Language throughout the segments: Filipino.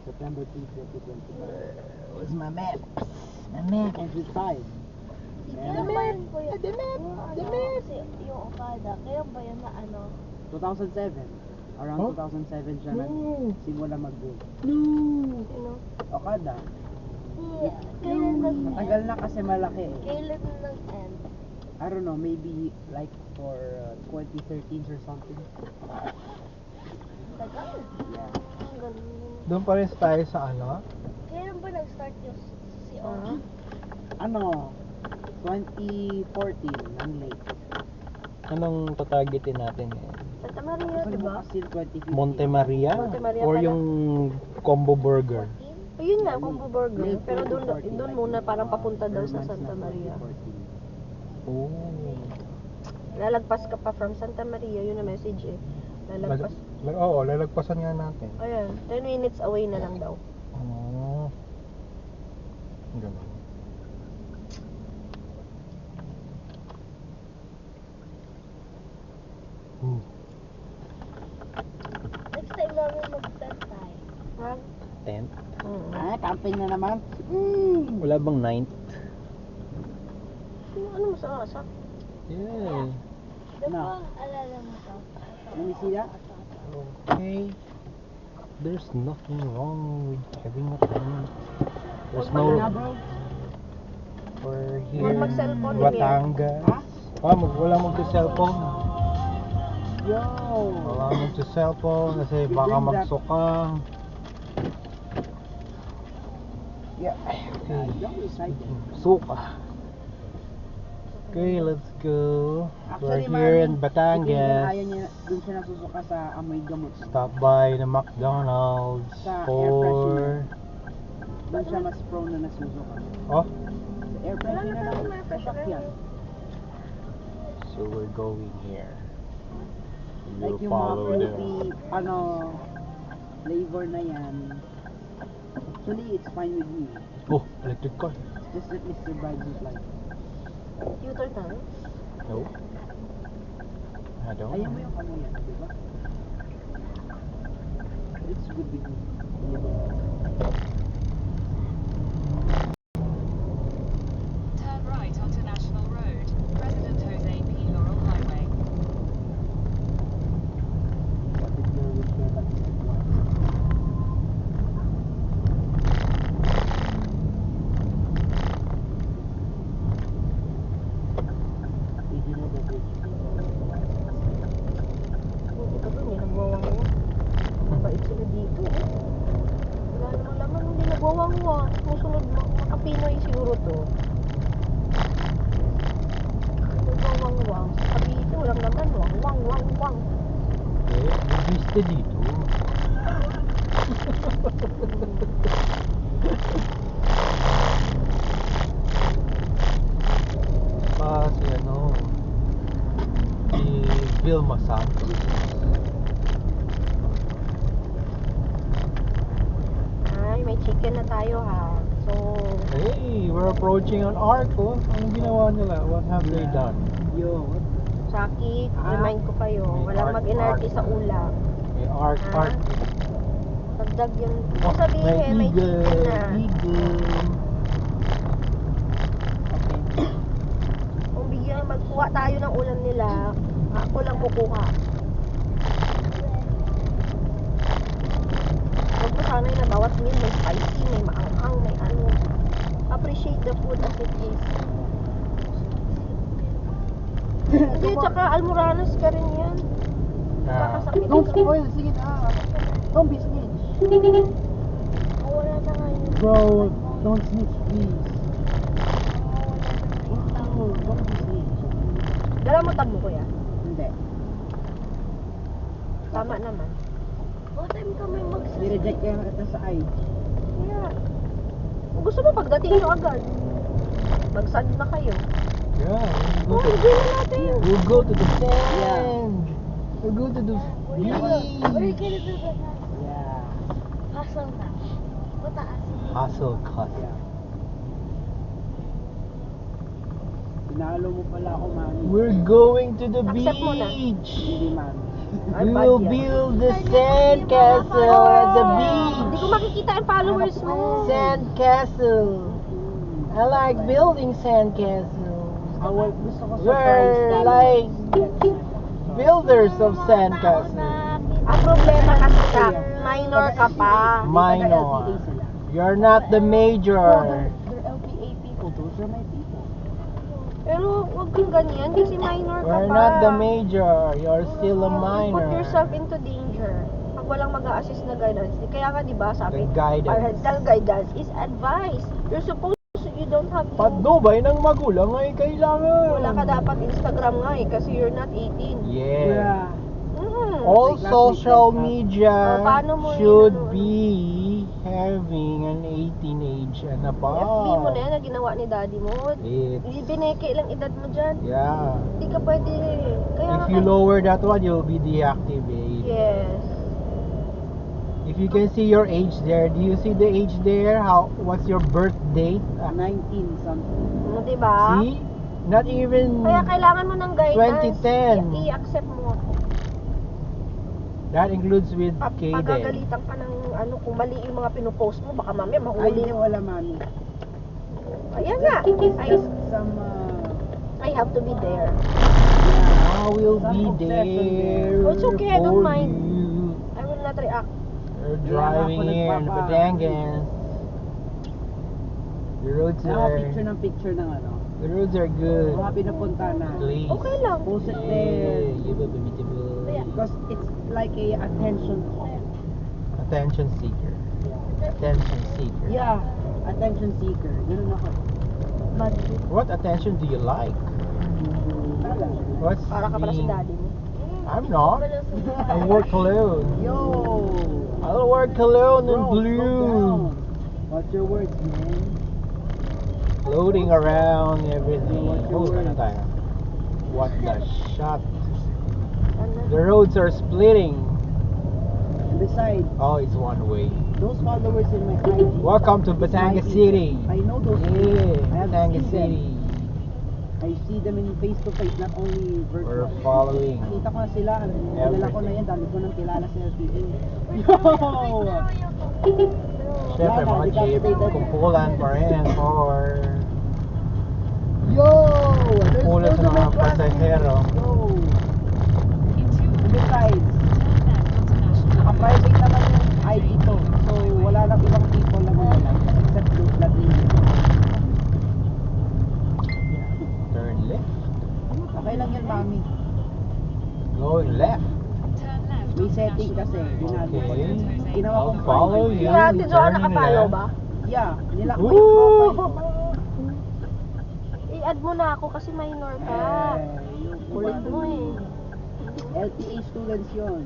September 2, 2025. Where's my map? My map. Exit 5. Kailan ba yun po yun? Kasi yung Okada, kailan ba yun na 2007. Around Huh? 2007 siya nagsimula mag-build. Sino? Okada. Kailan Matagal na kasi malaki eh. Kailan nag-end? I don't know, maybe like for 2013 or something. Tagal. Yeah. Ang galing. Doon pa rin tayo sa ano? Kailan ba nag-start yung si Oki? Ano? 2014, ang late. Anong tatargetin natin ngayon? Santa Maria, Kasi di ba? bukas yung 2015. Monte Maria? Monte Maria Or pala. yung combo burger? Ayun nga, combo burger. Late Pero 2014, doon like, muna parang papunta daw sa months Santa na Maria. 2014. Oh. Lalagpas ka pa from Santa Maria, yun ang message eh. Lalagpas. Oo, lalagpasan nga natin. Ayan, 10 minutes away na lang daw. Oh. Ganun. Next time namin mag-tent tayo. Mag? Tent? Camping na naman. Wala bang ninth? Ano mo sa asa? Yeah. No. Alala mo to? Let me see that. Okay. There's nothing wrong with having a tent. There's Na, no... bro. We're Huwag here in mag-cellphone, Batangas. Ha? Wala mag-cellphone. Yo! Wala mag-cellphone kasi baka magsuka. Yeah. Okay. Don't be excited. Suka. Okay, let's go. Actually, We're here Mami, in si Caitlin, Batangas. ayaw niya, dun siya nasusuka sa amoy gamot. Stop by the McDonald's Sa air for... Doon siya mas prone na nasusuka. Oh, Sa air freshener na lang, sasakyan. so we're going here. Like We'll yung mga follow them. fruity, flavor na yan. Actually, it's fine with me. Oh, electric car. Just that Mr. Bride is like, U-turn tayo? No. I don't ayaw mo know. yung amoy yan, di ba? But it's good with me. Turn right onto National Road, President Jose P. Laurel Highway. What if you're with your like one? Did you know the bridge? Hindi ka dun, nagwawangwa. Mabait sila dito. Wala namang laman, hindi nagwawangwa. Musunod mo, makapinoy siguro to. Nagwawangwa. Sabi ito, walang laman. Wang, wang, wang. Okay, nag-vista dito. Si ano, si Vilma Santos. Ay, may chicken na tayo ha. So, Hey, we're approaching an arc, oh. Anong ginawa nila? What have they done? Yo, what? Saki, remind ko kayo, May walang arc, mag-inarte arc. sa ulam. May arc, Ah. arc. Dagdag yun. Oh, Kung sabihin, may eagle, chicken na. eagle. Okay. Kung bigyan magkuha tayo ng ulam nila, ako lang kukuha. Huwag mo sana yung nabawas meal, may spicy, may maanghang, may ano. Appreciate the food as it is. Hindi, tsaka almoranas ka rin yan. Ah, Kakasakit Don't ka. spoil, sige na. Don't be snitch. Wala na nga yun. Bro, don't snitch, please. Oh, don't be snitch. Dala mo tab mo, kuya. Hindi. Tama naman. What time kami Nireject ka kita sa ID. Yeah. Kung gusto mo, pagdating nyo agad. Magsad na kayo. yeah, Oh, hindi na natin. we'll go to the sand. Yeah. We'll go to the We're gonna beach. do that. Yeah. Hustle na. Mataas. Hustle cut. Yeah. Pinalo mo pala ako, mami. We're going to the Accept mo na. beach. Hindi, mami. Ay, We bad will yan. build the sand castle at the Hindi ko beach. makikita makita ang followers mo. Sandcastle. I like building sandcastles. Gusto ko surprise We're tayo. like builders of sandcastles. Ang problema kasi ka, minor ka pa. Minor. You're not the major. They're LPA people. Those are my people. Pero huwag kang ganyan kasi minor ka You're pa. not the major. You're still a You minor. put yourself into danger. Pag walang mag-a-assist na guidance. Kaya nga diba sabi, The guidance. parental guidance is advice. You're supposed to, you don't have to. Patnubay ng magulang ay kailangan. Wala ka dapat Instagram nga eh kasi you're not 18. Yeah. Mm. All Like last social week, media Oh, paano mo should yun, ano? be having an 18 age and above. FB mo na yan na ginawa ni daddy mo. It's, Bineke lang edad mo dyan. yeah. Hindi ka pwede. Kaya If nga you kay- lower that one, you'll be deactivated. Yes. If you can see your age there, do you see the age there? What's your birth date? 19 something. Diba? See? Not even Kaya kailangan mo ng guidance. 2010. I-accept mo ako. that includes with Kaden. Pagagalitan ka ng ano, kung mali yung mga pinupost mo, baka mamaya Ay, mahuli. hindi wala mami. Ayan nga. Just some, I have to be there. I will be Some obsession there there. It's okay, I don't for mind. you. I will not react. You're Kaya driving ako here in nagpapa- Batangas. The roads picture are ng picture ng ano. the roads are good. Mga pinupunta na. Please. Okay lang. Post it there. Yeah, you will be beautiful. Because it's like a attention call. Attention seeker. Attention seeker. Yeah, attention seeker. Ganun ako. But, What attention do you like? Wala. What's para ka pala si being- daddy mo. I'm not. I work alone. Yo! I'll work alone in Bro, slow blue. down. What's your words, man? Floating around everything. What's your Oh, word? ano tayo? What the shot? Ano? The roads are splitting. And besides, Oh, it's one way. those followers in my IG. Welcome to is my Batangas people. City. I know those people. Yeah, I have Batangas seen them. City. I see them in face to face, not only We're virtual. following. Nakita ko na sila. Kilala ko na yan. Dami ko nang kilala sa LPA. Yo! Siyempre, Wala, mga jeep, decapitated. kumpulan pa rin for Yo! There's kumpulan sa still mga no traffic. pasahero. Yo! In 200 Besides, turn left onto National Road. naka-private naman yung ID ko. So, wala nang ibang people na mag-like except those Latino. Turn left. Okay lang yun, mami. Going left. Turn left May onto setting National kasi. Road. Ginagawa ko. Okay. Ginawa I'll kong follow private. you. Si Ate Joanna Turning nakapalo left. ba? Yeah, nilak ko yung profile. I-add mo na ako kasi minor ka. Yung Kulit mo eh. LPA students yun.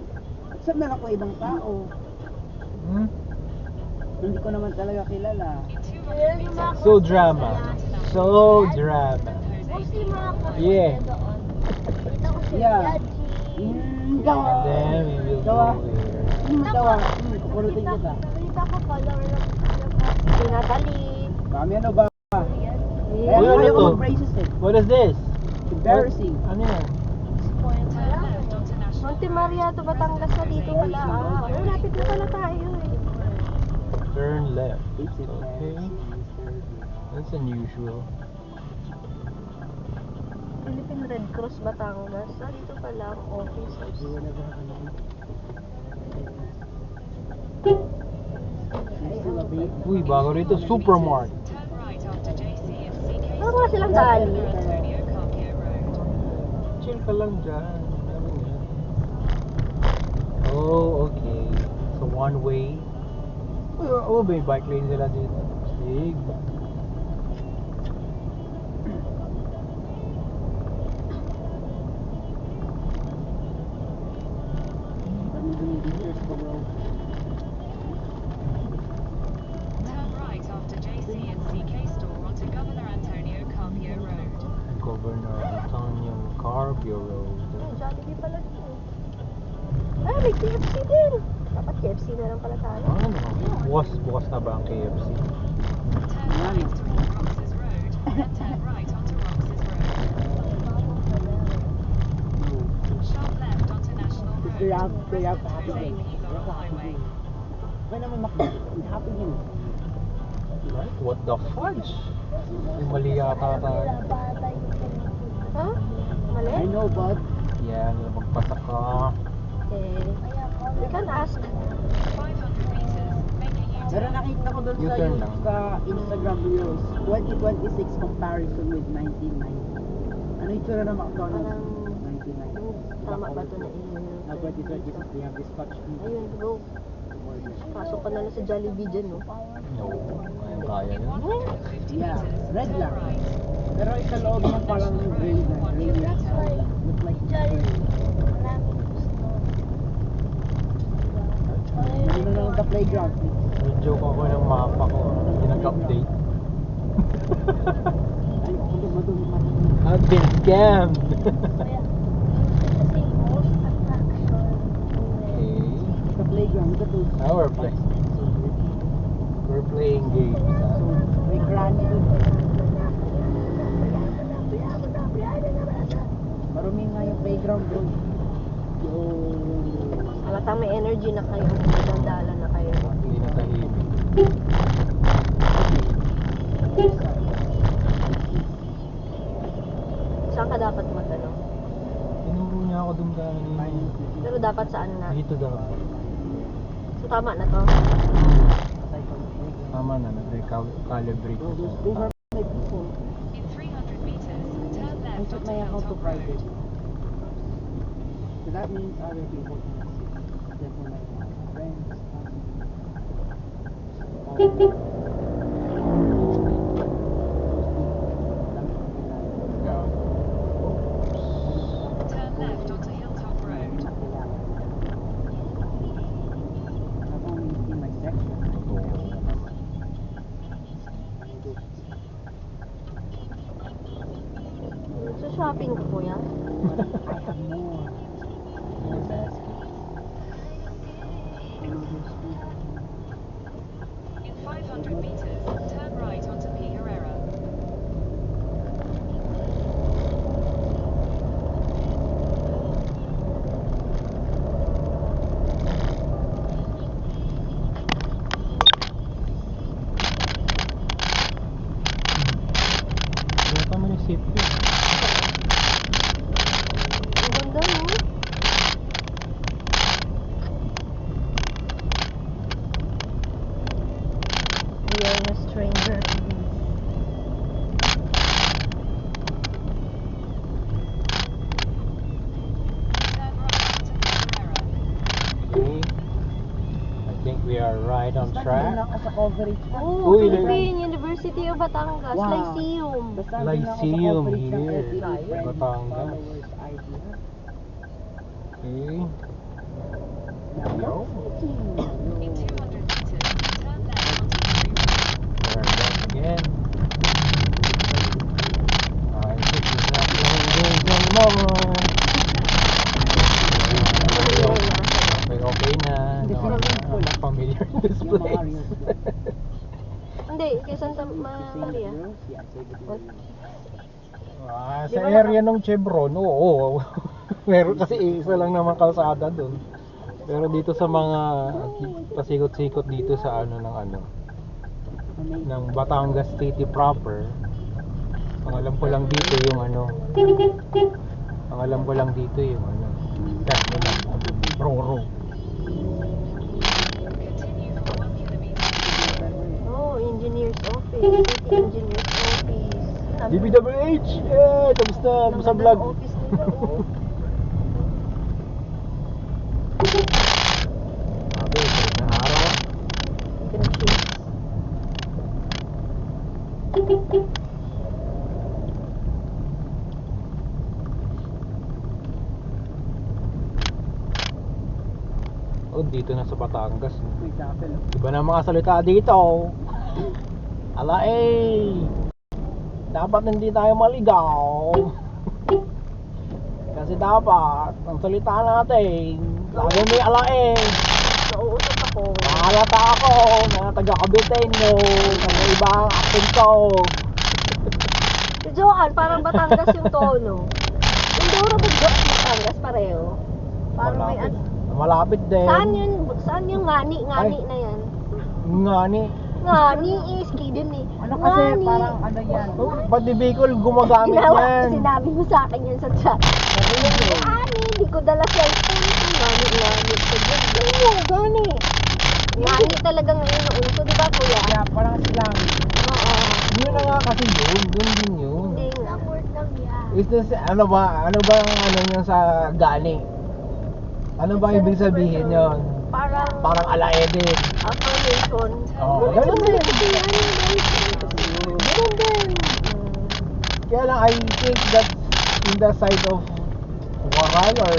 Except meron ko ibang tao. Hmm? Hindi ko naman talaga kilala. In 200 meters, So drama. So drama. Mostly mga Yeah. doon. Kita ko si Yeah. Yaji. Gawa. And then we will Gawa. go there. Gawa. Kukulitin kita. Nakita ko follower ng Pinadali. Kami ano ba? Kaya Uy, ano ayaw ko to? mag-braces eh. What is this? Embarrassing. Ano yan? turn left onto National Monte Maria to Batangas na dito pala. Ah, ay, lapit na pala tayo eh. Turn left. It's Okay. That's unusual. Philippine Red Cross Batangas. Ah, dito pala ang office. Uy, bago rito, Supermart. Turn right after JC and CK Ano nga silang dali? Antonio Carpio Road. Chill ka lang dyan. Oh, okay. So one way. Oh, may bike lane sila dito. Sig. Turn right after JC and CK store onto Governor Antonio Carpio Road. Governor Antonio Carpio Road. Ay, Jollibee pala dito. Ah, may KFC din. Dapat KFC na lang pala tayo. Ano? Bukas na ba ang KFC? Turn right toward Roxas Road, then turn right onto Roxas Road. Sharp left onto National Road. Figure out President the happy Jose day. P. Laurel Highway. When naman makita, it happened yun. Right? What the fudge? Yung mali yata tayo. Ha? Mali? I know, but Yan, magpasa ka. Eh, we can ask. 500 meters, make a U-turn. pero nakita ko doon sa, U-turn lang. sa Instagram Reels, 2026 comparison with 1990. Ano yung tsura ng McDonald's? Parang, 1990. tama ba ito na Na 2026, they have this touch screen. Ayun, go. Pasok ka na lang sa Jollibee dyan, no? No, kaya In yun. 150 Yeah, meters, red turn lang. right. Pero sa loob niya parang gray na. Gray na. Look like Ano na lang sa playground. Joke ako ng mapa ko. Hindi nag-update. Ay, madumi. I've been scammed. Okay. Sa playground, ito to. Now we're playing games. So, may granny doon. Marumi nga yung playground doon. Halatang may energy na kayo. Magandala na kayo. Hindi na tahimik. Saan ka dapat magtanong? Tinuro niya ako dun kanina. Pero dapat saan na? Dito daw. So tama na to. Tama na, nag-recalibrate ko Those siya. are my people. In 300 meters, turn I left set onto my account to Hilltop private. Road. So that means other people can see. Therefore, like friends, Yeah. Turn left onto Hilltop Road. Not only in my section. So shopping ka kuya? But I have more. In the basket. In 500 meters, turn right onto P. Herrera. Wala pa man yung safety. Ang ganda, no? We are in a stranger. Turn right onto P. Herrera. Okay. I think we are right on Basta track. nandun lang ako sa coverage. Oh, Uy, Philippine University of Batangas, Wow. Lyceum. Basta nandun lang ako sa Lyceum coverage ng here, FB, friends, Batangas. followers, ID, ha? Okay. Yo. In 200 meters, turn left onto Henry Road. Turn left again. I think we're not playing games anymore. Okay na. Hindi, No, sinabi ko I'm lang. familiar with this Yung mga place. reels ko. Hindi, kay Santa Maria. Yeah, say good What? Ah, Di sa ba area ng Chevron, oo. Meron kasi isa lang naman kalsada doon. Pero dito sa mga pasikot-sikot dito sa ano ng ano ng Batangas City proper, ang alam ko lang dito yung ano. Ang alam ko lang dito yung ano. Roro. Continue for 1 kilometer. Oh, engineer's office. City engineer's office. DPWH! Yeah! Tapos na Ang sa ganda vlog. ng office nila, oh. Sabi, sarap na araw. Ganda shades. Oh, dito na sa Batangas. May chapel. Iba na mga salita dito. Ala eh. Dapat hindi tayo maligaw. Kasi dapat ang salita natin lagi may ala eh. Nauusap ako. Mahalata ako na taga-Caviteño na may iba ang accent ko. Si Johan, parang Batangas yung tono. Indoro ba Batangas pareho? Parang may Malapit din. Saan yung ngani na yan? Ngani. Ngani, iski din eh. Ano kasi, Ngani. parang ano yan. Pati Bicol gumagamit yan. Sinabi mo sa akin yan sa chat. Ngani, hindi ko dala cellphone. Ngani, ngani. Ngani. Ngani talaga ngayon ang uso, di ba kuya? Kaya parang silang. Oo. Yun na nga kasi yun. Yun din yun. Hindi nga. Is this, ano ba ang ano nyo sa gani? Ano ba ibig sabihin yun? Parang alaedin. Affirmation. Oo, ganun din. Ganun din. Kaya lang, I think that's in the side of Waray or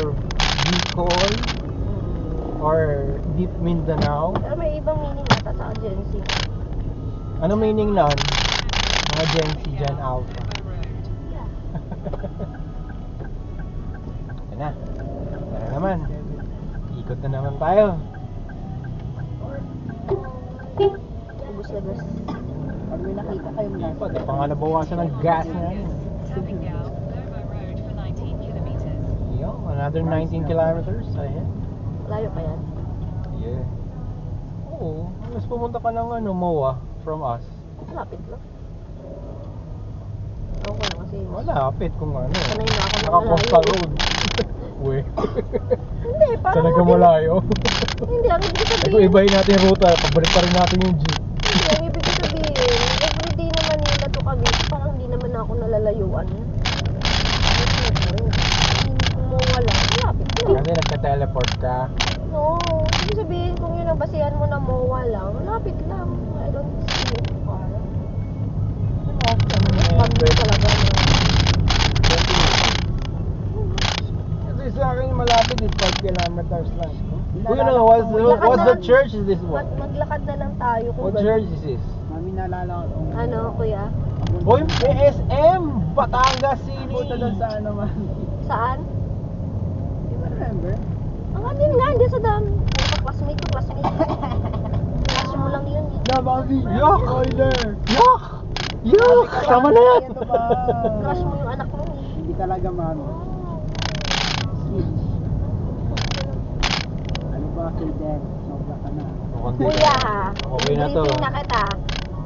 Bicol or Deep Mindanao. Pero may ibang meaning ata sa agency. Ano meaning nun? Mga Gen Z, Gen Alpha. Yan na. Tara naman. Ikot na naman tayo. Ubus na bus. Pag may nakita kayong gas. Pati pa nga nabawasan ng gas na yan. Savingale, Lomo Road for 19 kilometers. Yo, another 19 kilometers ahead. Layo pa yan. Yeah. Oo, mas pumunta ka ng ano, MOA from us. Lapit lang. Ako na kasi. Malapit kung ano. Sanay na ako ng Naka-coastal malayo. road. Uy. Hindi, parang Talaga malayo. Hindi, ang ibig Ay, kung sabihin. ibahin natin yung ruta, pabalik pa rin natin yung jeep. Hindi, ang ibig sabihin. Everyday na Manila to kami. Parang hindi naman ako nalalayuan. Kung mo wala, lapit lang. Kasi nagka-teleport ka. No, ibig sabihin kung yun ang basihan mo na MOA lang, lapit lang. I don't see it far. Pag mo talaga na. Kasi sa akin yung malapit is 5 kilometers lang. Naalala Uy, no, ko what's the church is this one? Maglakad na lang tayo kung What church is this? Mami, naalala ko. Ano, kuya? Uy, PSM! Batangas City! Punta doon sa ano, Mami. Saan? Di ba remember? Ang anin nga, hindi sa dam. Classmate ko, classmate. Class mo lang yun. Na, Mami. Yuck! Spoiler. Yuck! Yuck! Tama na yan! Ito ba? Crush mo yung anak mo eh. Hindi talaga, Mami. Switch. Ano ba, Kilden? Sobra ka na. Kuya ha, Okay na to. briefing na kita.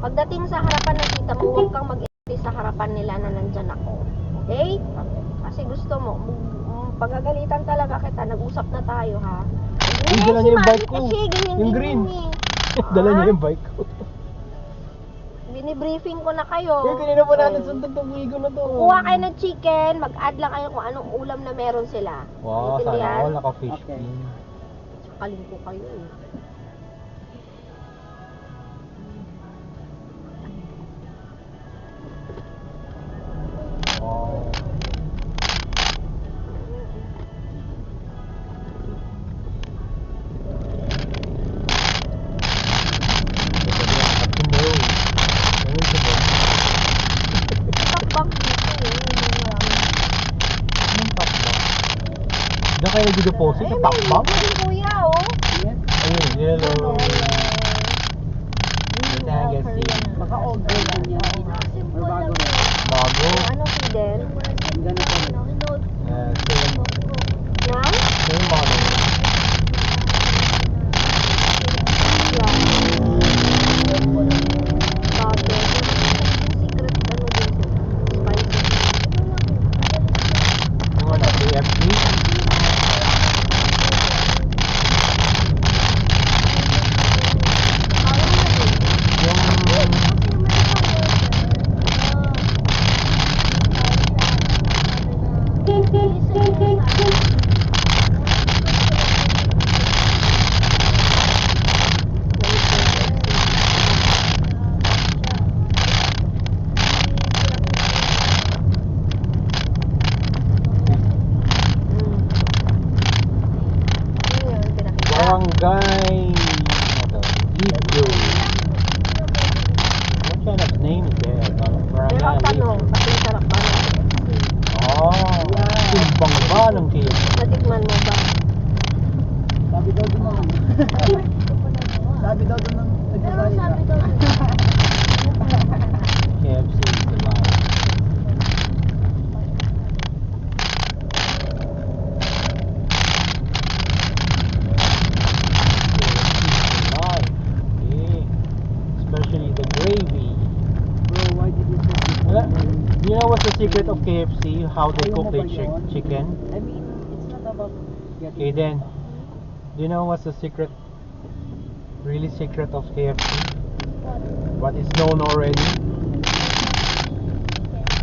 Pagdating sa harapan ng tita mo, huwag kang mag-inis sa harapan nila na nandyan ako. Okay? Kasi gusto mo, pagagalitan talaga kita, nag-usap na tayo ha. Uy, dala niya yung bike ko. Kasi ganyan Yung din green. yun eh. Dala Ha? niya yung bike ko. Binibriefing ko na kayo. Kaya kanina pa natin sundan itong wigo na to. Kuha kayo ng chicken, mag-add lang kayo kung anong ulam na meron sila. Wow, sana Intindihan? all naka-fish Okay. pin. Sakaling ko kayo eh. Wow. Takbak dito eh. Hindi marami. Diyan kayo nag-deposit sa takbang? Ayun, kuya oh. Yes. Ayun, yellow. Batangas City. Baka old girl lang yan. Or bago rin. Bago. Ano Fidel? Ang ganito rin. Same. Na? Same model. Yeah. Bago. Secret ano din sila. Spicy. Yung ano, KFC? Barangay. Ano to? Libyo. What kind of name is that? Pero ang tanong, Libyo. kasi sarap ba na? Oh, timbang ba ng KFC? Natikman mo ba? Sabi daw dun naman. Sabi daw dun ng nagsasalita. KFC is the bomb. KFC is the bomb. Okay. secret of KFC? How they Ayaw cook mo their ba yun? chicken? I mean, it's not about getting... Aiden, do you know what's the secret? Really secret of KFC? What is known already?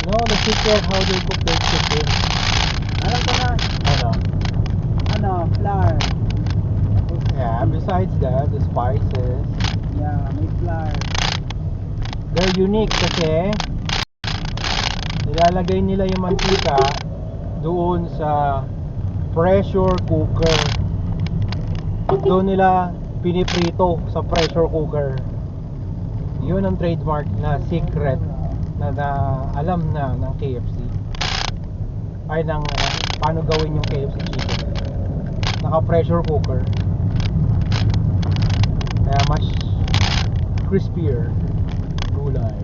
No, the secret how they cook their chicken. Alam ko na, Ano? flour. Yeah, besides that, the spices. Yeah, may flour. They're unique kasi nilalagay nila yung mantika doon sa pressure cooker. At doon nila piniprito sa pressure cooker. Yun ang trademark na secret na alam na ng KFC. Ay ng paano gawin yung KFC chicken. Naka pressure cooker. Kaya mas crispier gulay.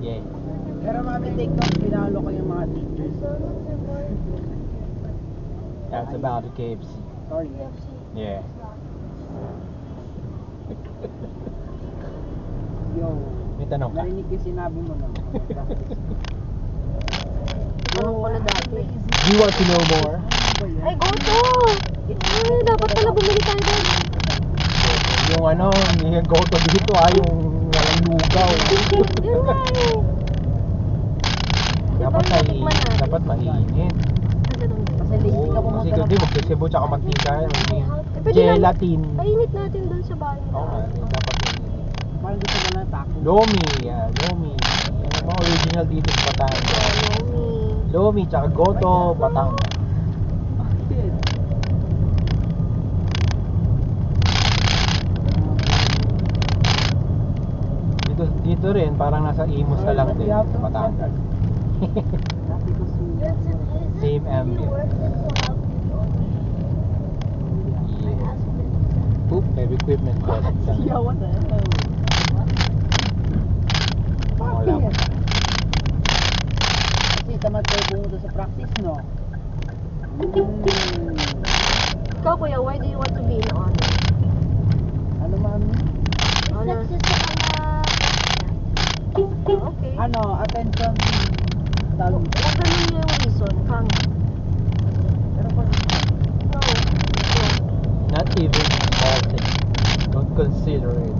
Yeah. Pero mami, take note, pinalo ko yung mga teachers. That's about the KFC. Sorry. Yeah. Yo, May tanong ka? narinig yung sinabi mo na. Tanong ko na dati. Do you want to know more? Ay, go to! Ay, dapat pala bumili tayo doon. Yung ano, yung goto dito yung walang lugaw. Yun nga eh. Dapat Diba, natikman natin? dapat mainit. Ah, ganun ba? Kasi lazy Oo, ka pumunta kasi ng... hindi magkasibo tsaka mantika. Pwede naman. Gelatin. Painit natin doon sa bahay. Oo nga, dapat mainit. Parang gusto mo lang taco. Lomi, Lomi. Yan ang mga original dito sa Batangas. Lomi. Lomi tsaka goto, Batangas. Bakit? Dito rin, parang nasa Imus na lang din, Batangas. Dati ko Same ambient. Yeah. Oop, heavy equipment cost. Yeah, what the hell? Wala pa. Bakit? Kasi tamad kayo pumunta sa practice, no? Ikaw, kuya, why do you want to be in honor? Ano, mami? Honor. Okay. Ano, attention talent. Huwag ganun yung reason, Kang. Pero pag No. Not even salted. Don't consider it.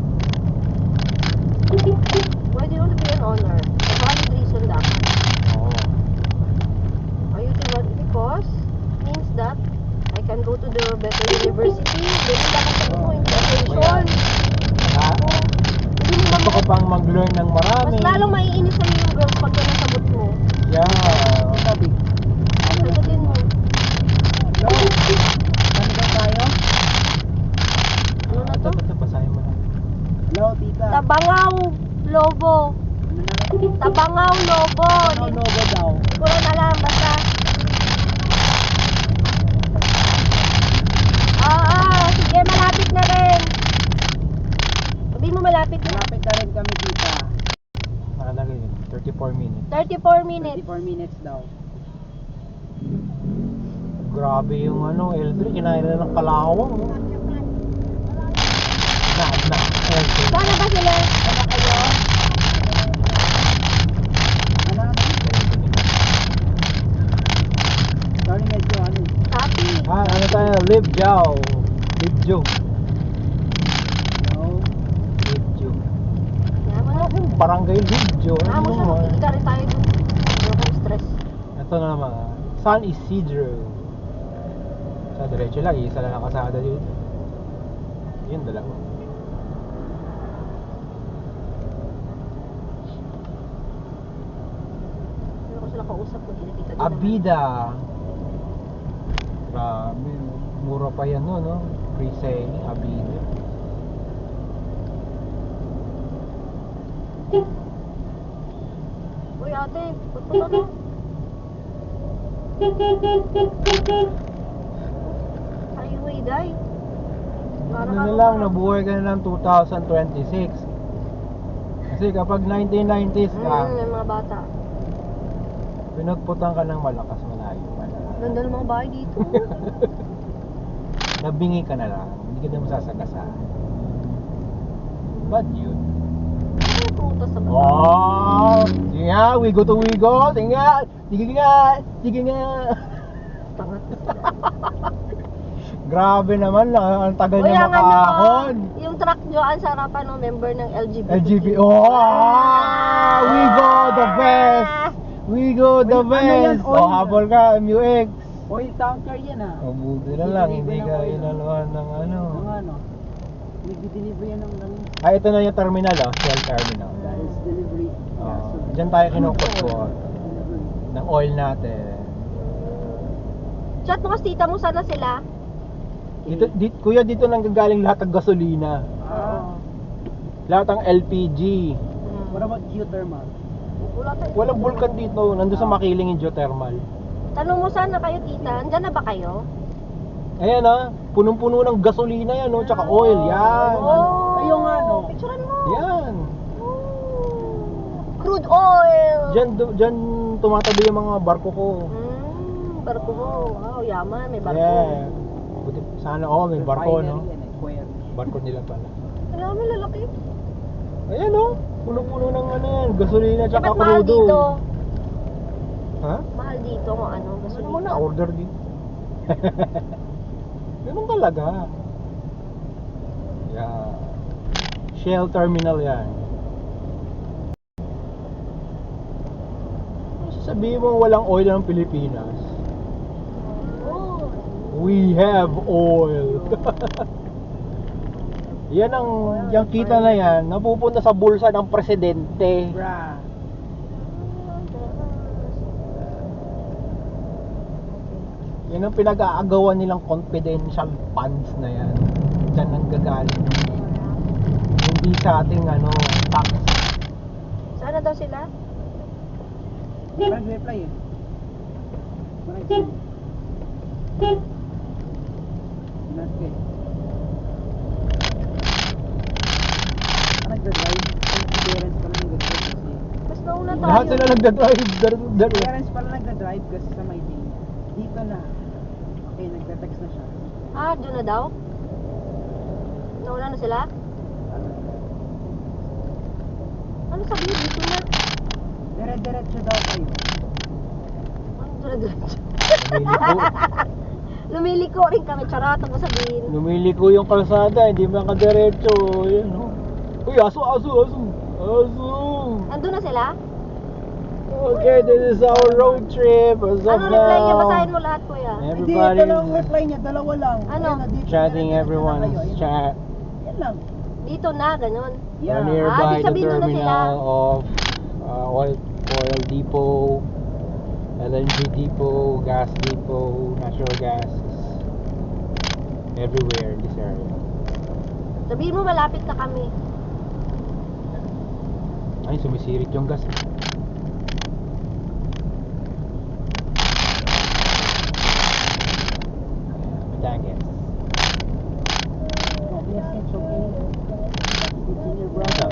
Why do you want to be an honor? A valid reason dapat. Oh. Are you to want because means that I can go to the better university. Ganun dapat sabi mo, education. Ah, Hindi mo gusto ko pang mag-learn ng marami. mas lalong maiinis sa'yo yung girls pag ganun sagot mo. Yeah. sabi, Sagutin mo. no, ano ba tayo? Ano na to? Ito, basahin mo na. Hello, tita. Tabangaw Lobo. Ano na lang? Tabangaw Lobo. Ano logo daw? Puro na lang, basta. Sige, malapit na rin. Sabi mo malapit na. Malapit na rin kami, tita. Nakalagay yun. 34 minutes. 34 minutes. 34 minutes daw. Grabe yung ano, Eldrin. Kinain na ng kalawang. Oh. Na. Eldrin. Sana ba sila? Ano kayo? Ano naman? Sorry, medyo ano. Happy. Ano tayo? Live Jow. Live Joe. No. Live Joe. Yaman na. Barangay Live Joe. Ano Ano siya, mo? magkikita rin tayo dun. Huwag kang stress. Ito na naman. San Isidro. Sa diretso lang. Isa lang ang kasada dito. Yun, dalawa. Ano ko sila kausap ko, nakikita din naman. Abida. Grabe. Mura pa yan no? Pre-sale. Abida. Uy ate, ba't mo to? Highway, day. Ano na lang, nabuhay ka na ng 2026. Kasi kapag 1990s ka, Yung mga bata. pinagputan ka ng malakas malayo. Ganda ng mga bahay dito. Nabingi ka na lang, hindi ka na masasagasa. Bad yun. prutas sa baba. Oh, sige nga, wigo to wigo. Sige nga, sige nga, sige nga. Tangat. Grabe naman, ang tagal Uy, niya ang ano, makahon. yung truck nyo, ang sarapan ng member ng LGBT. LGB, oh, we go the best. We go the Wait, ano yan, best. oil? Oh, habol ka, MUX. Oil tanker yan ah. Oh, buti na lang, hindi ka inaluhan ng ano. Mga ano. Nag-deliver yan ng Ah, ito na yung terminal, oh, Shell terminal. that is delivery. Oh, diyan tayo kinukot ko Delivery. ng oil natin. Chat mo kasi tita mo, sana sila. Kuya, dito nang gagaling lahat ng gasolina. Ah. Lahat ng LPG. What about geothermal? Wala tayo. Walang vulkan dito, nandun sa Makiling yung geothermal. Tanong mo sana kayo, tita. Andyan na ba kayo? Ayan ah, punong-puno ng gasolina yan, oh, tsaka oil, yan. Oh, Ayun nga, no? Picturean mo. Yan. Oh. Crude oil. Diyan tumatabi yung mga barko ko. Barko mo. Wow, yaman. May barko. Yeah. Buti, sana may barko, no? Refinery yan eh, quarry. Barko nila pala. Alam mo, lalaki. Ayan oh, punong-puno ng ano yan, gasolina tsaka Dapat mahal crudo. dito. Ha? Mahal dito mo, ano, Ano gasolina. mo na, order din. Ganun talaga. Yeah. Shell terminal yan. Sabihin mo walang oil ng Pilipinas. Oh. We have oil. Yan ang, yung kita na yan, napupunta sa bulsa ng presidente. Bra. Yan ang pinag-aagawan nilang confidential funds na yan. Diyan ang gagaling. Hindi sa ating ano, tax. Sana daw sila? Nag-reply eh. Nag-reply. Nag-reply. Nagda-drive. Ang parents pala nagda-drive kasi. Mas nauna tayo. Lahat sila nagda-drive. Parents pala nagda-drive kasi sa may day. Dito na. Okay, nagda-text na siya. Ah, doon na daw? Nauna na sila? Ano sabihin dito na? Dire-diretso daw kayo. Ano dire-diretso? Lumiliko. Lumiliko rin kami, charot ang sabihin. Lumiliko yung kalsada, hindi makadiretso. Yan oh. Uy, aso. Andun na sila? Okay, this is our road trip as of Ano reply niya? now. Basahin mo lahat, kuya. Hindi, ito lang ang reply niya. Dalawa lang. Ano? Ayan, dito, Chatting dire-diretso na everyone's kayo. Ayan. chat. Yan lang. Dito na, ganun. We're Yeah. nearby ibig the sabihin doon na sila. terminal of oil depot, LNG depot, gas depot, natural gas. Everywhere in this area. Sabihin mo, malapit na kami. Ay, sumisirit yung gas. Batangas. Yes, it's okay. It's in your brother.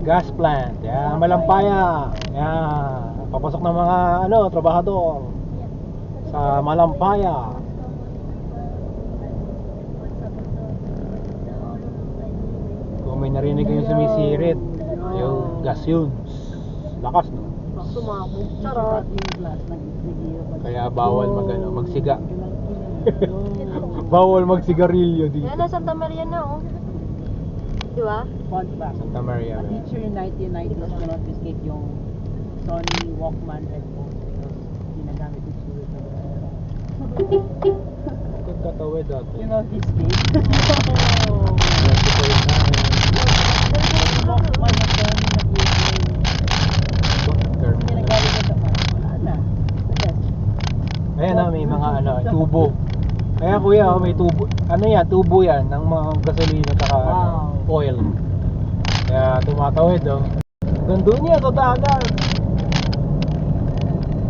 Gas plant. Yan, Malampaya. Yan. Papasok ng mga trabahador sa Malampaya. Kung may narinig yung sumisirit, yung gas yun. Lakas, no? Sumabog. Charot. Yung glass, nag-iirap. Kaya bawal magsiga. Bawal magsigarilyo dito. Yan na, Santa Maria na, oh. Di ba? Fun fact. Santa Maria. A teacher in 1990s cannot escape yung Sony Walkman headphones because ginagamit yung sulit na Ikot katawid dati. You know this thing? Walkman na Sony na play. Ginagamit ko sa wala na. Ayan na, may mga tubo. Kaya kuya, may tubo. Ano yan? Tubo yan ng mga gasolina at oil. Kaya tumatawid, oh. Gandun niya sa dagat.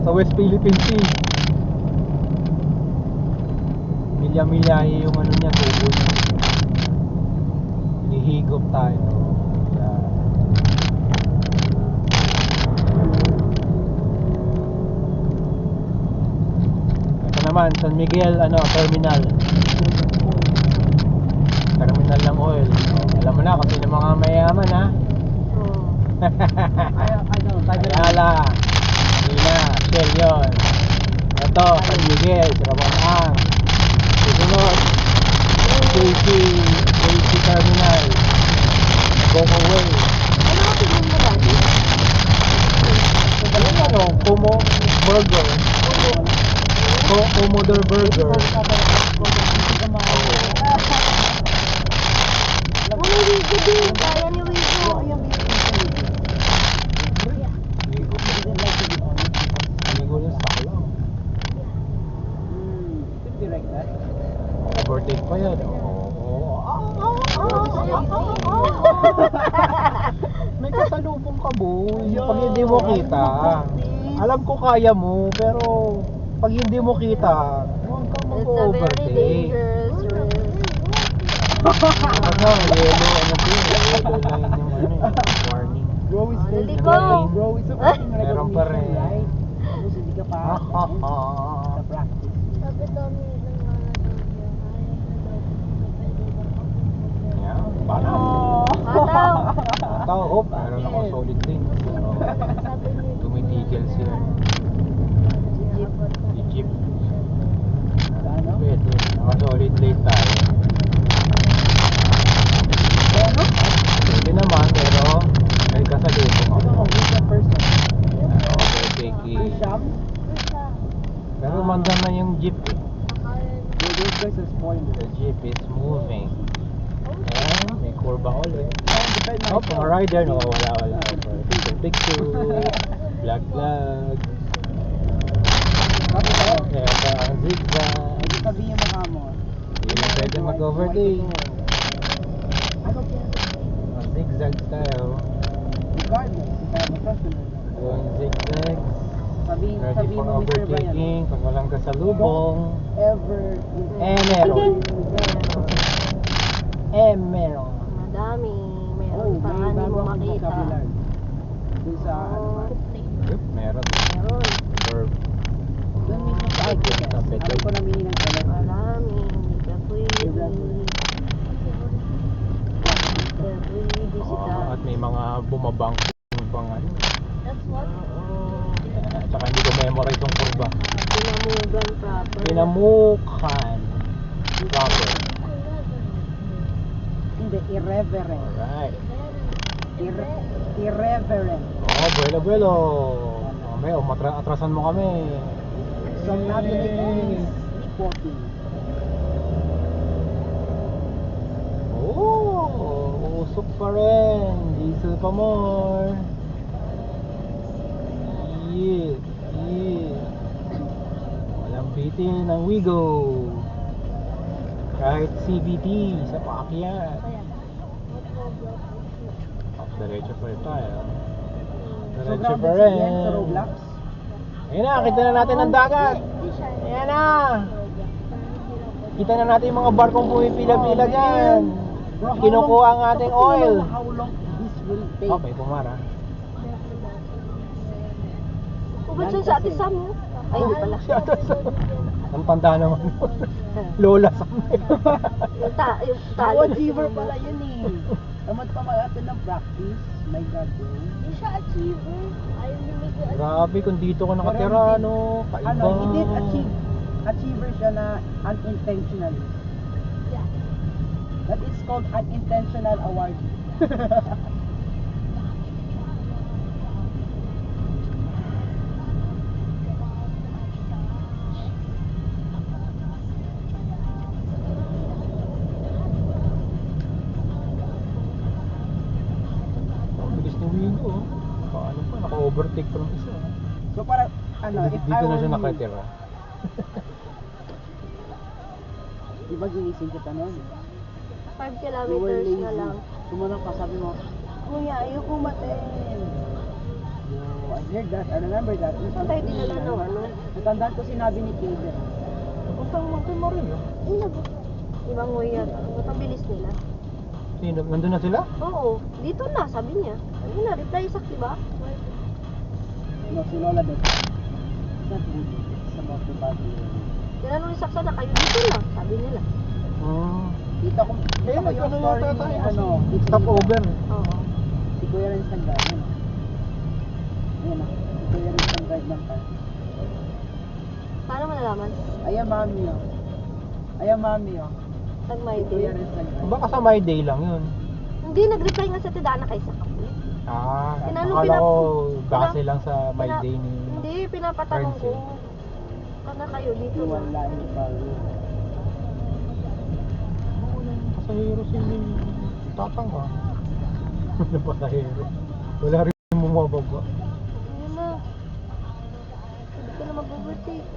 Sa West Philippine Sea. Milya-milyahe yung niya, tubo niya. Hinihigop tayo. Kaya ito naman, San Miguel, terminal. Terminal ng oil. Alam mo na, kasi ng mga mayaman, ha? Ayala. Lina, Shell yun. Ito, San Miguel, si Ramon Ang. Susunod, KC Terminal. Boko Way. Ano ang tingin mo lagi? Kumo Burger. Commodore Burger. May Wigo din. Kaya ni Wigo. Ligo yung saklang. Overtake pa yan. May kasalubong ka, boy. Pag hindi mo kita, alam ko kaya mo, pero pag hindi mo kita, huwag kang It's a very mag-overtake. dangerous risk. Ano, yellow, ano po yun? Yellow line yung warning. Bro is Oh, still dali ko. Bro is supporting Meron pa rin. right? Tapos hindi ka pa sa practice. Yeah, paano? Ataw. Tao, hope, meron ako solid link. Pero tumitigil siya. Si Jeep. Sa ano? Pwede, naka-solid late tayo. Ano? Pwede naman, pero may kasalubong Ano ako. mo? Who's the person? Overtaking. Sham? Pero mandan na yung Jeep eh. Those guys are spoiling. The Jeep is moving. Ayan, may kurba ulit. Oh, Oh, mga rider, wala. Picture, black flag. Kaya pa ang zigzag. Hindi sabihin mo kamo. Hindi na pwede mag-overtake. Zigzag style. Regardless, if I have a customer. Going zigzag. Sabihin Ready for mo, Mr. Brian, overtaking. Pag walang kasalubong. ever Meron. Meron. Madami. Oh, Meron pa may hindi bago mo akong makita. vocabulary. Dun sa ano man. Yup, meron. Meron. Verb. Doon mismo sa article. Alam ko na meaning ng talaga. Marami. Hindi ka pwede. At may mga bumabangking pang ano. Tsaka hindi ko memorize yung kurba. Pinamugan proper. Pinamukan. Proper. Hindi, irreverent. Alright. Irreverent. Oh, buelo. Mamaya, atrasan mo kami. So, nabilig is reporting. Oh, usok pa rin. Diesel pa more. Yeah. Walang bitin ng Wigo. Kahit CVT sa paakyat. Diretso pa rin tayo. So, Diretso pa grounded rin. si Yen sa Roblox. Ayun na, kita na natin ang dagat. Ayan na. Kita na natin yung mga barkong pumipila-pila dyan. Kinukuha ang ating oil. How long this will take? Okay, pumara. Ubad siya sa ate Sam mo. Ay, hindi pala. Ang tanda naman. Lola Sam. Yung talo. How achiever pala yun eh. Tamad pa mag-atin ng practice. My God, bro. Hindi siya achiever. Ayaw niya mag- Grabe, kung dito ka nakatira, no? Kaiba. Ano, he did achieve. Achiever siya na unintentionally. Yeah. That is called unintentional award. Ang bilis ni Wigo, oh. Paano pa? Naka-overtake pa ng isa. So para, ano, if Dito I na were siya you, nakatira. di ba ginising kita nun? 5 You were kilometers lazy. na lang. Sumunod ka, sabi mo, Kuya, ayoko matin. Yo, I heard that, I remember that. Saan tayo dinala ng ano? Natandaan ko sinabi ni Kaden. Puntang Mountain Marino. Ibang way yata. Ba't ang bilis nila? Sino? Nandun na sila? Oo. Dito na, sabi niya. Sabi na, reply Isak, diba? No, si Lola din. It's not good. It's about the body. Tinanong ni Saksa na kayo dito na, sabi nila. Kita ko yung story ni ano, Stop over. Oo. si Kuya rin sa gano'n. Ayan na. Ito yung isang drive ng car. Paano malalaman? Ayan, mami, oh. Ayan, mami, oh. Tag my Ito day. yung isang drive. Baka sa my day lang yun. Hindi, nag-reply nga sa Tidana kay Sakapul. Ah, Tinanong, akala ko pinap- base lang sa my Pina- day ni... Hindi, pinapatanong ko. Friends, Ano kayo dito ba? Wala yung palo. Pasahero si Tatang ba? Wala pasahero. Wala rin bumababa. Ayun na. Pwede ka na mag-overtake.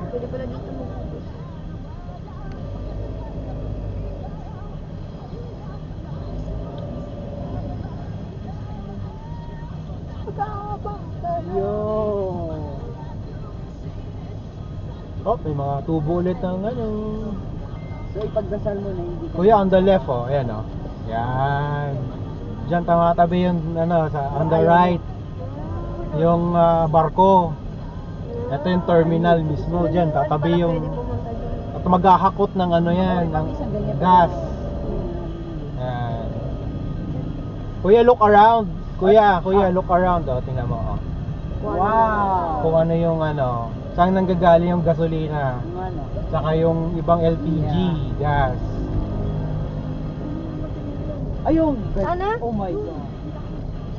Pwede pala dito mag-overtake. Yo! Oh, may mga tubo ulit ng ano. So, ipagdasal mo na hindi ka... Kuya, on the left oh. Ayan oh. Yan. Diyan tabi yung ano, on the right. Yung barko. Ito yung terminal mismo. Diyan, tatabi Pwede yung... pumunta dyan. At maghahakot ng ano yan, ng gas. Yan. Kuya, look around. Kuya, look around. Oh, tingnan mo. Oh. Wow! Kung ano yung ano, saan nanggagaling yung gasolina. Yung ano? Saka yung ibang LPG, gas. Ayun! Sana? Oh my God.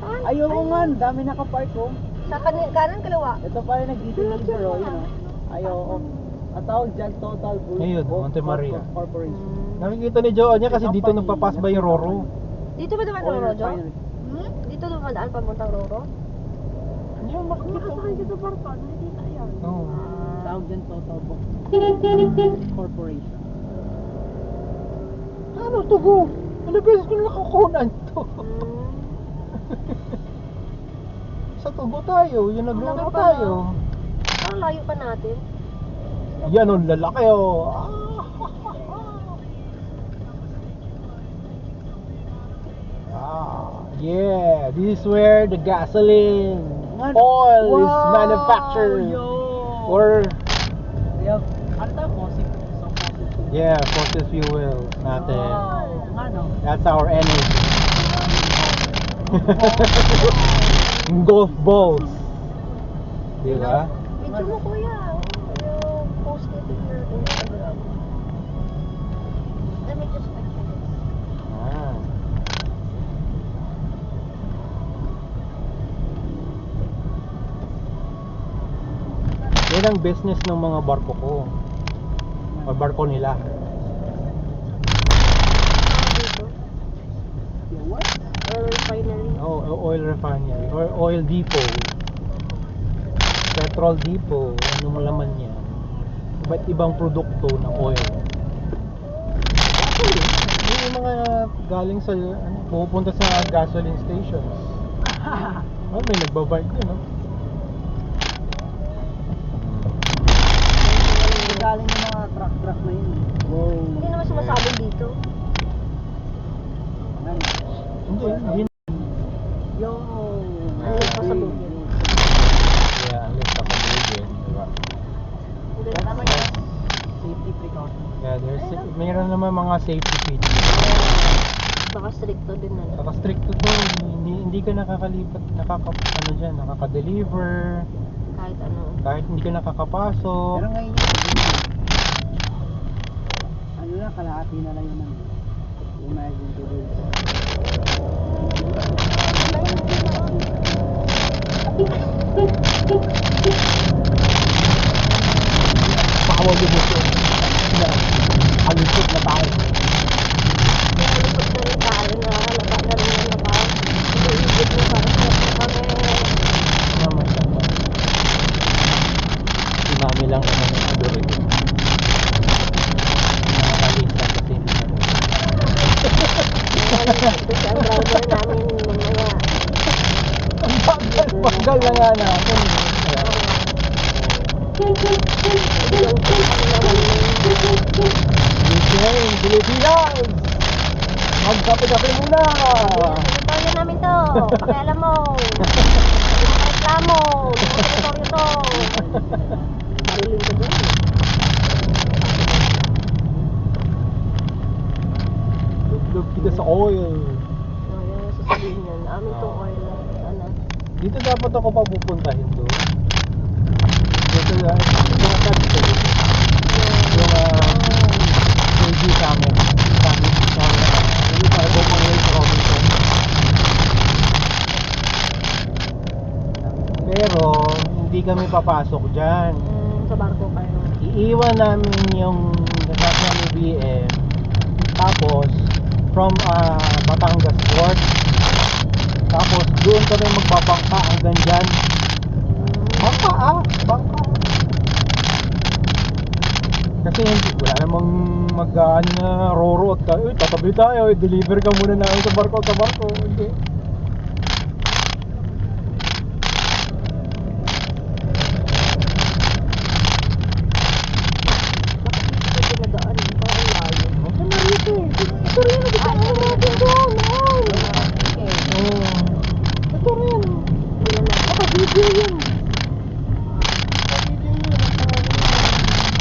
Saan? Ayun nga, dami nakapark oh. Sa kanan kaliwa. Ito pala nag-deliver oh, yun oh. Ayaw oh. Ang tawag dyan, Total Bull Ayun, Monte Maria. Corporation. Nakikita ni Joe niya kasi dito nagpapas ba yung Roro. Dito ba naman Oil Roro, Jo? refinery. Dito dumadaan papuntang Roro? Hindi mo makikita. dito barko, nakikita yan. Oo. Tawag dyan, Total Bull Corporation. Ano to go? Ano beses ko nakakunan to? Sa tubo tayo, yung nagluro Laki pa, tayo. Ang layo pa natin. Yan ang lalaki oh. Yeah, this is where the gasoline oil is Wow, manufactured. yo! Or Ayun, ano tawag? Fossil. So, fossil fuel. yeah, fossil fuel natin. Wow! Ano? That's our energy. Golf balls. Di ba? Video mo kuya. Yung post nito sa Instagram. Let me just picture this. Ah. Yan ang business ng mga barko ko. O barko nila. Dito. Yung what? Oil refinery. Oil refinery or oil depot. Petrol depot. Ano mo laman yan? Iba't ibang produkto ng oil. Actually, yung mga galing sa ano, pupunta sa gasoline stations. Oh, may nagbabike din, no? Galing yung mga truck na yun. Wow! Hindi naman sumasabog dito. Ano? Hindi. Yo! Ang liit pa sa bugin. Yeah, ang liit pa sa bugin, diba? Hindi That's naman my yan. safety precaution. Yeah, mayroon naman mga safety features. Baka stricto din na. Saka strict to, hindi ka nakakalipat, ano dyan, nakaka-deliver, Kahit ano. kahit hindi ka nakakapasok. Pero ngayon ano na, kalahati na lang yun ang imagine to do. Bawal yung muso. Alusot na tayo. Nakalipot na rin tayo na halata na rin na naka. Iigit mo para sa kami. Naman siya. Si mami lang naman yung siguro. Nakakalista kasi hindi na. Kasi ang driver namin mamaya. Ang bagal na nga natin. Bigyan ko kami naman Okay, Pilipinas! Magkape-kape muna! teritoryo namin to. Pakialam mo. Hindi mo reklamo. Teritoryo to. Barilin ko doon. Lug kita sa oil. Ayun, sasabihin yan. Amin tong oil. Dito dapat ako papupuntahin doon. Dito yung dito. Yung KG sa amin. Hindi para bumangay sa Robinson. Pero hindi kami papasok dyan. Sa barko kayo. Iiwan namin yung National BM. Tapos from Batangas Port. Tapos doon kami magbabangka hanggang dyan. Bangka. Kasi wala namang roro at tayo, tatabi tayo, deliver ka muna namin sa barko. Hindi.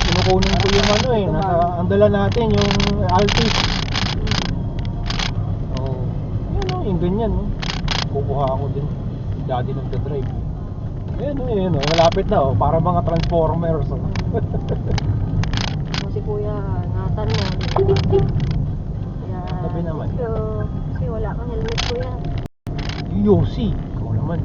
Kinukunin ko yung ang dala natin yung Altis. Yung ganyan, kukuha ako din. Daddy nagda-drive. Ayan, malapit na, para mga Transformers. Si Kuya, ngatan mo. Kaya, Tabi naman. Kasi wala kang helmet, Kuya. Yossi, ikaw naman.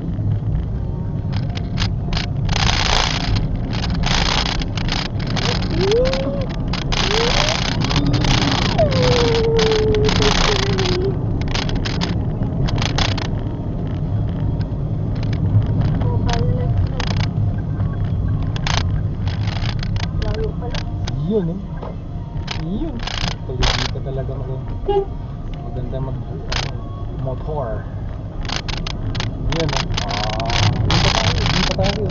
Layo pala. Yun. Dito talaga maganda motor. Yun. Dito tayo.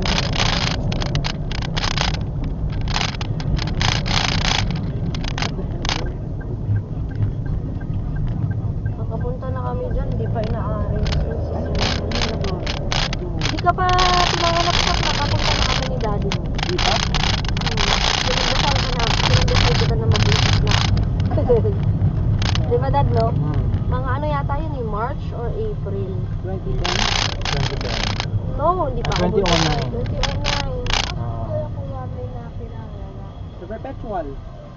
Nakapunta na kami dyan, di pa inaari. Hindi ka pa pinanganak sa nakapunta na kami ni Daddy mo. Di ba? Pinagdasal kita na mag-isip na. Di ba, Dad, no? Mga ano yata yun eh, March or April? 2010. 2010. No, hindi pa. 2009. 2009. Kaya kuya may napinanganak. Sa Perpetual.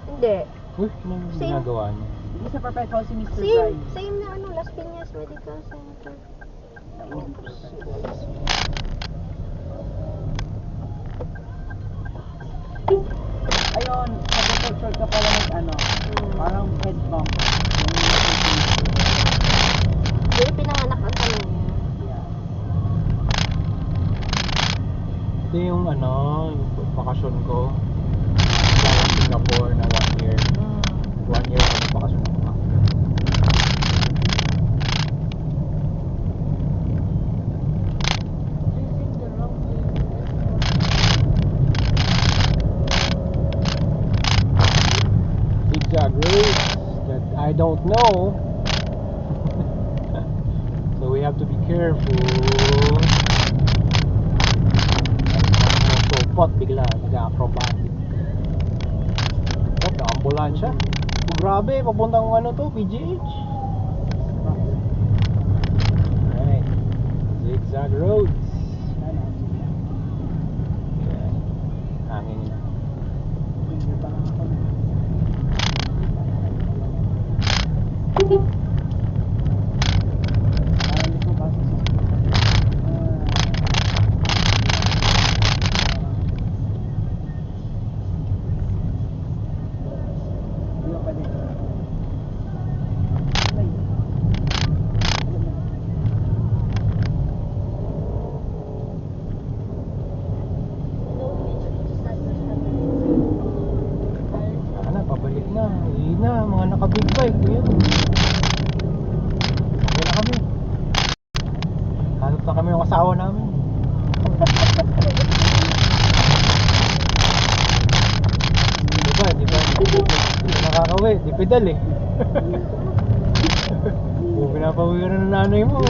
Hindi. Uy, anong ginagawa niya? Hindi sa Perpetual si Mr. Same. Brian. Same na ano, Las Piñas Medical Center. Ayun, sa Perpetual ka pala parang head bump. Hindi, pinanganak ang tanong niya. Yeah. Ito yung yung bakasyon ko. Sa Singapore na 1 year. 1 year ako bakasyon ko. Using the wrong name. Zigzag routes that I don't know. So we have to be careful. Pot bigla nag-acrobatic. Na ambulansya. Grabe, papuntang PGH. Right. Zigzag roads. Yeah. Hangin. Pabalik na. Hindi na, mga naka-big bike. Ayan. Okay na kami. Hanap na kami ng asawa namin. Di ba? Hindi nakakawi. Di pedal eh. Kung pinapawiran ng nanay mo.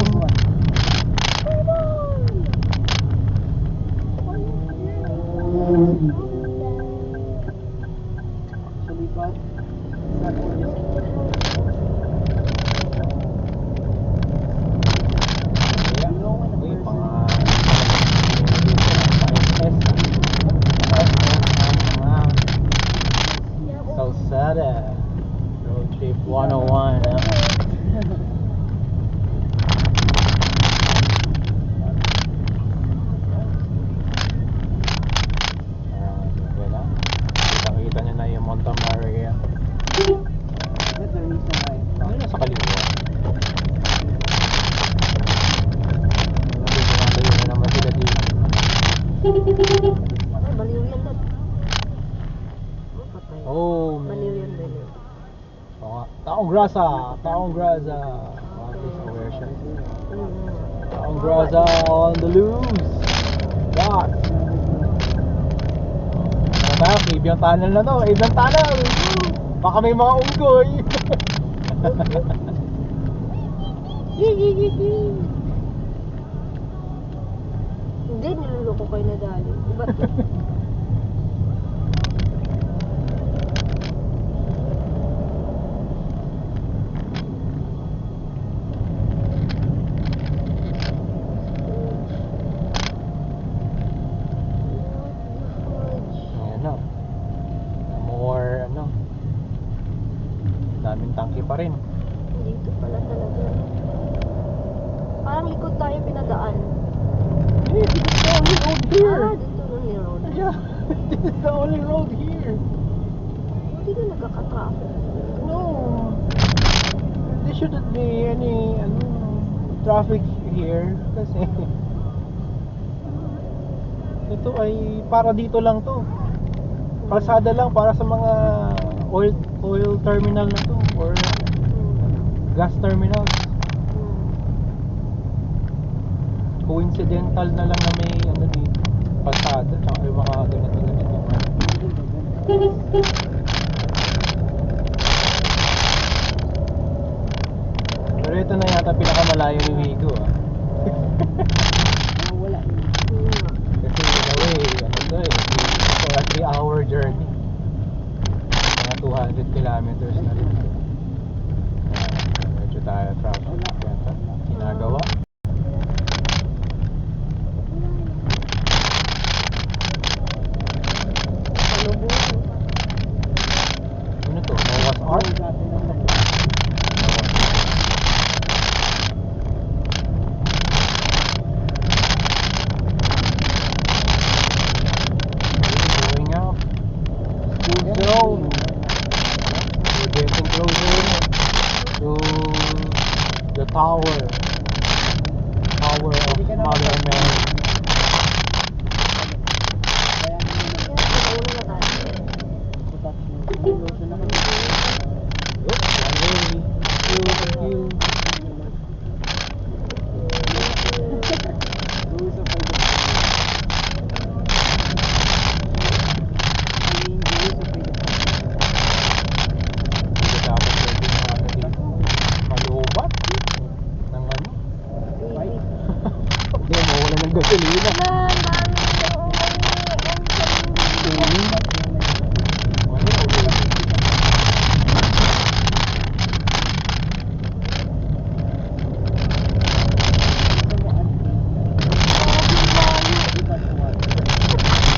Sa likod. Kaya, may Trip 101, ha? Yan na. Kita niya na yung Monta Maria. That's the reason why. Ano na sa kaliwa? Nagiging na naman sila dito. Ay, baliw yan dad. Oh, patay. Oh, Baliw yan, baliw. Oo nga. Taong grasa! Taong grasa! Okay, so where siya? Taong grasa on the loose! Got! Ano tayo? Avian tunnel na to! Avian tunnel! Baka may mga unggoy! Hindi, niluloko kayo na dali. Ba't Ayan na. More, daming tangke pa rin. dito pala talaga. Parang likod tayo pinadaan. Hey, this is the only road here! Ah, dito nun yung road. Yeah, this is the only road here. Hindi na nagkaka-traffic. No, there shouldn't be any traffic here kasi ito ay para dito lang to. Kalsada lang para sa mga oil terminal na to or gas terminal. Coincidental na lang na may dito kalsada tsaka yung mga ganito. Pero ito na yata pinakamalayo ni Vigo, ah. Wala. Kasi away, to eh, for a 3-hour journey. Mga 200 kilometers na rin. Medyo tayo traffic yata. Ginagawa. Ano to? Noah's Ark? Going up. School zone. We're getting closer to the tower. Tower of Mother Mary. Oops, one way. Thank you. Hindi dapat pwede na dito. Malubat ng Hindi, mawala ng gasolina.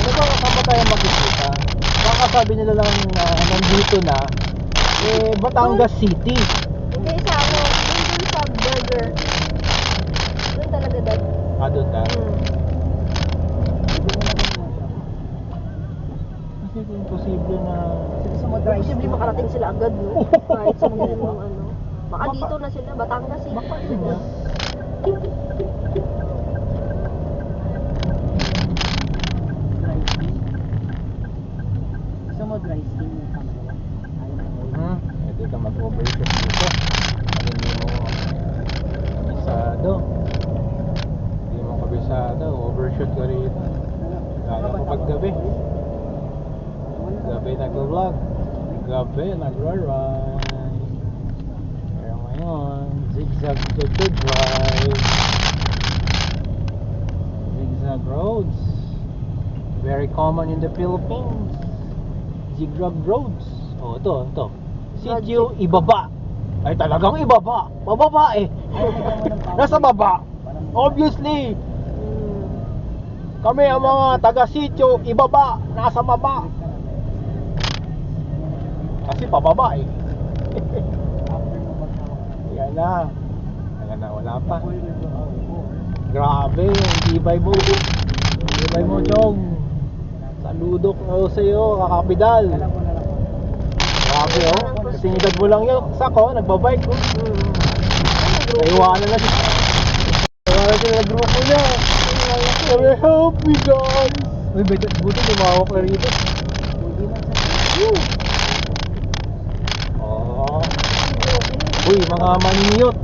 Ano ba, saan ba tayo makikita? Baka sabi nila lang na nandito na, Batangas City. Hindi sa ano, dun sa burger. Doon talaga dad. Doon ka? Kasi imposible na... Posible makarating sila agad, no? Kahit sa mga ano. Baka dito na sila, Batangas eh. Baka yun ah. Gusto mo dry skin yung kamera? Hindi ka mag-overshoot dito. Pag hindi mo kabisado. Hindi mo kabisado, overshoot ka rito. Lalo ko pag gabi. Gabi nag-vlog. Gabi nag-ride. Pero ngayon, zigzag to drive. Zigzag roads. Very common in the Philippines. Zigzag roads. Oh, ito. Sitio ibaba. Ay talagang ibaba. Pababa eh. Nasa baba. Obviously. Kami ang mga taga-sitio ibaba. Nasa baba. Kasi pababa eh. Ayan na. Ayan na, wala pa. Grabe, yung tibay mo. Tibay mo, Chong. Saludo ko sa'yo, kakapidal. Grabe, oh. Sinidad mo lang yun. Sako, nagbabike, oh. Naiwanan na siya. Naiwanan siya na grupo niya. Sabi, help me, guys. Uy, buti lumawak na rito. Oh. Uy, mga maniniyot.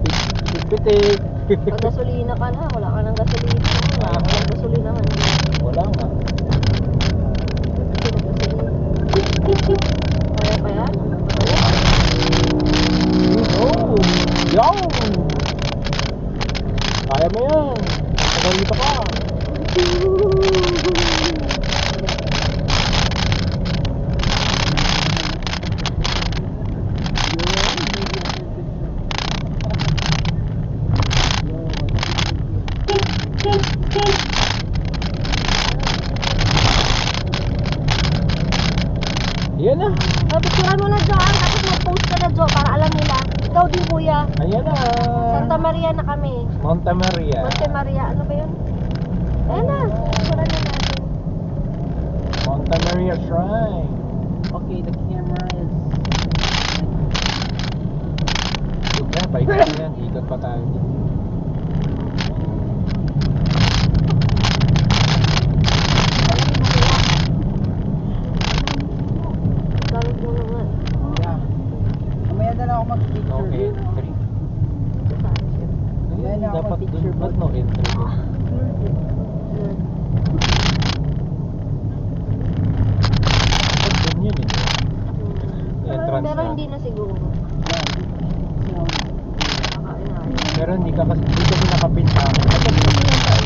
Pitik-pitik. Pag gasolina ka na, wala ka ng gasolina. Wala ka ng gasolina man. Wala nga. Kaya pa yan? Oh, yow! Kaya mo yan. Nagalito ka. Yan na. Picturean mo na dyan, tapos mag-post ka na dyan para alam nila. Ikaw din kuya. Ayan na. Santa Maria na kami. Monte Maria. Monte Maria, ano ba yun? Ayan na, picturean na natin. Monte Maria Shrine. Okay, the camera is... Yan, bike na yan. Ikot pa tayo. Gamit mo naman. Yeah. Mamaya na lang ako mag-picture. Okay, entry. Ayan na ako Dapat picture dun, ba't no entry dun? Dapat dun yun eh. Entrance Pero na. hindi na siguro. Pero hindi ka kasi dito pinakapintana. Ito na, dito na tayo.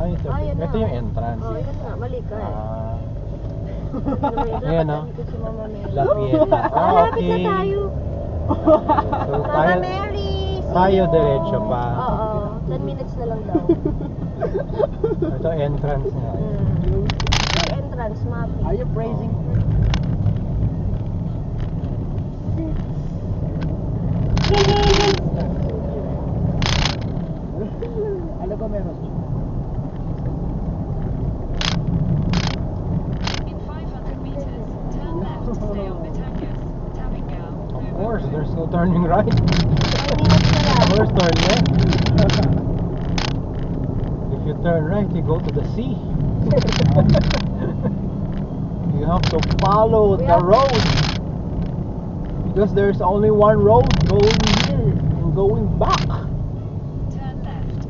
Ito. Yan Ito na. yung entrance. Oh, yun nga, mali ka eh. Ayan, no? Dapat si Mama Mary. La Pieta. Malapit na Okay. tayo. So, Mama Mary! see tayo you. diretso pa. Oo, 10 minutes na lang daw. Ito entrance nga. May entrance, mapping. Are you praising? Ano ko meron? In 500 meters, turn left to stay on Batangas, Tabingao, Of course, there's no turning right. 5 minutes na Of lang. course, turn left. If you turn right, you go to the sea. You have to follow the road. Because there's only one road going here and going back. turn left.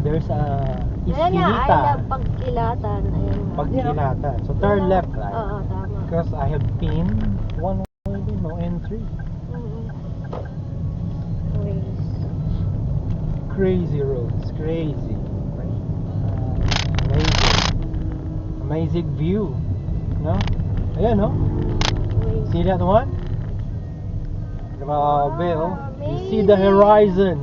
There's a Ayan nga, I Iskinita. love pagkilatan. Ayan nga. Pagkilatan. So turn left, right? Oo, tama. Because I have been one already, no entry. Ways. Crazy roads, crazy. Amazing view. No? Ayan, no? Ways. See that one? Grabe, oh. You see amazing. the horizon.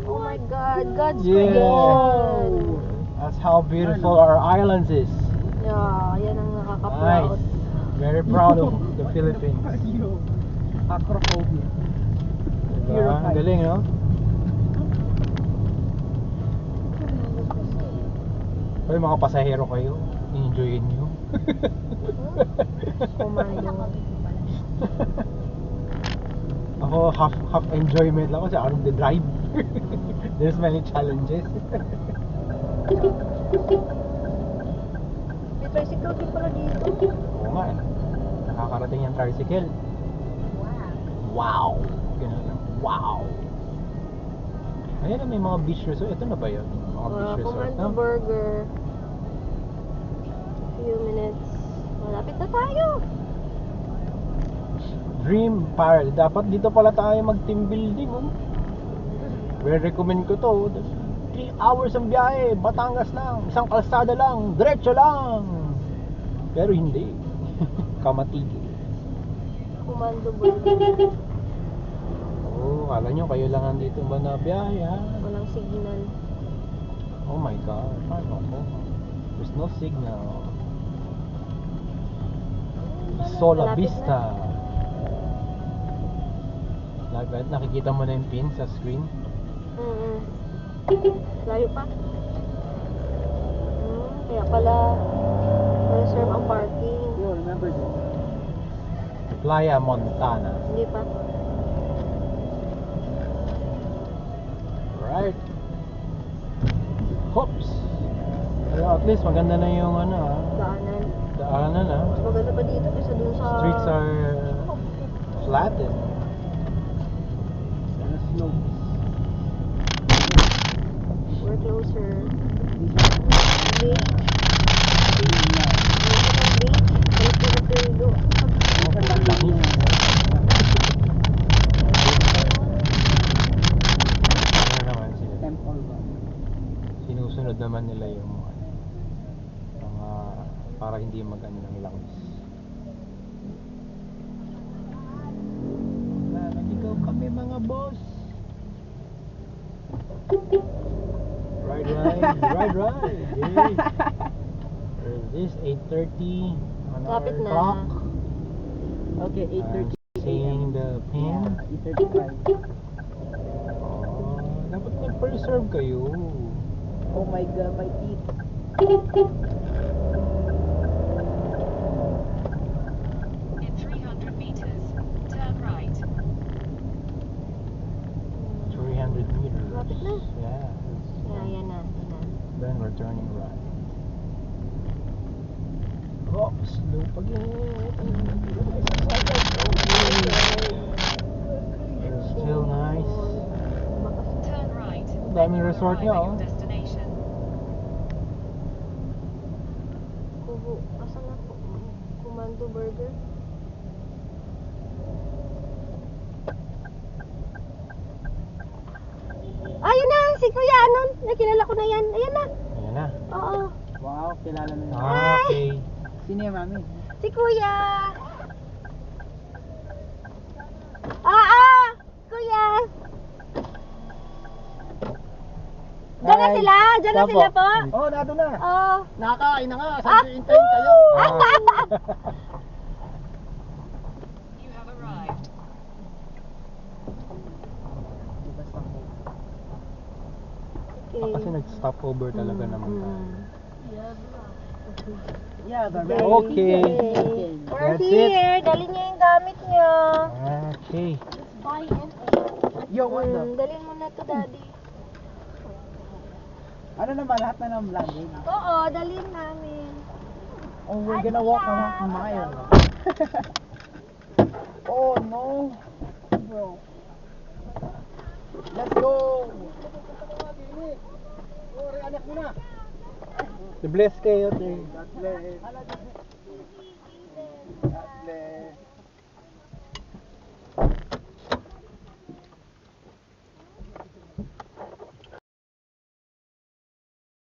Oh my God, God's Yeah. creation. That's how beautiful our islands is. Yeah, yan ang Nice. nakaka-proud. Very proud of the Philippines. Acrophobia. Diba? Ang galing, no? Hoy, mga pasahero kayo, enjoyin nyo. Kumain. Ako, half enjoyment lang kasi ako nagde-drive. There's many challenges. May tricycle din pala dito. Oo nga eh. Nakakarating yung tricycle. Wow! Ganun lang. Wow! Ayan na, may mga beach resort. Ito na ba yun? Mga beach resort. Commando Burger. Few minutes. Malapit na tayo. Dream Paradise. Dapat dito pala tayo mag-team building. Oh. Well, recommend ko to. 3 hours ang biyahe. Batangas lang. Isang kalsada lang. Diretso lang. Pero hindi. Kamatigil. Commando Burger. Oh, kala nyo kayo lang andito ba na biyahe ha? Walang signal. Oh my God. Paano ko? There's no signal. Sola Malapit Vista. Nakikita mo na yung pin sa screen? Layo pa. Kaya pala reserve ang parking. Yo, remember this? Playa Montana. Hindi pa. Right. Hops. Pero at least maganda na yung Daanan. daanan Mas maganda pa dito kaysa dun sa... Streets are flattened. Sana slow. We're closer. This Beach. Balik ko na tuloy doon. Ano naman sila? temple ba? Sinusunod naman nila yung mga para hindi mag-ano ng langis. Naligaw kami mga boss. Ride. Yay. This 8:30 on our Lapit na. clock. Okay, 8:30 Seeing the pin. 8:35. Dapat nag-preserve kayo. Oh my god, my teeth. In 300 meters, turn right. 300 meters. Lapit na. Yeah. Yan na. Then we're turning right. Oh, slow pa Still nice. Turn right. Daming resort Arrive nga, at oh. your destination. Kubo. Asan na po? Commando Burger. Ayun na! Si Kuya Anon! Nakilala ko na yan. Ayan na. Ayan na. Oo. Wow, kilala na yun. Okay. Sino yung mami? Si Kuya! Kuya! Diyan na Hi. sila? Diyan na Tapo. sila po? Oh, nado na. Oo. Nakakain na nga. Sabi hintayin kayo. You have arrived. Okay. Kasi nag-stop over talaga naman tayo. Yeah, the Okay. We're That's it. here. Dalhin niyo yung gamit niyo. Okay. Yo, what the? Dalhin mo na to, Daddy. Ano naman, lahat na ng luggage. Oo, dalhin namin. Oh, we're gonna walk a half a mile. Oh no. Bro. Let's go. Oh, anak mo na. Bless kayo. God bless.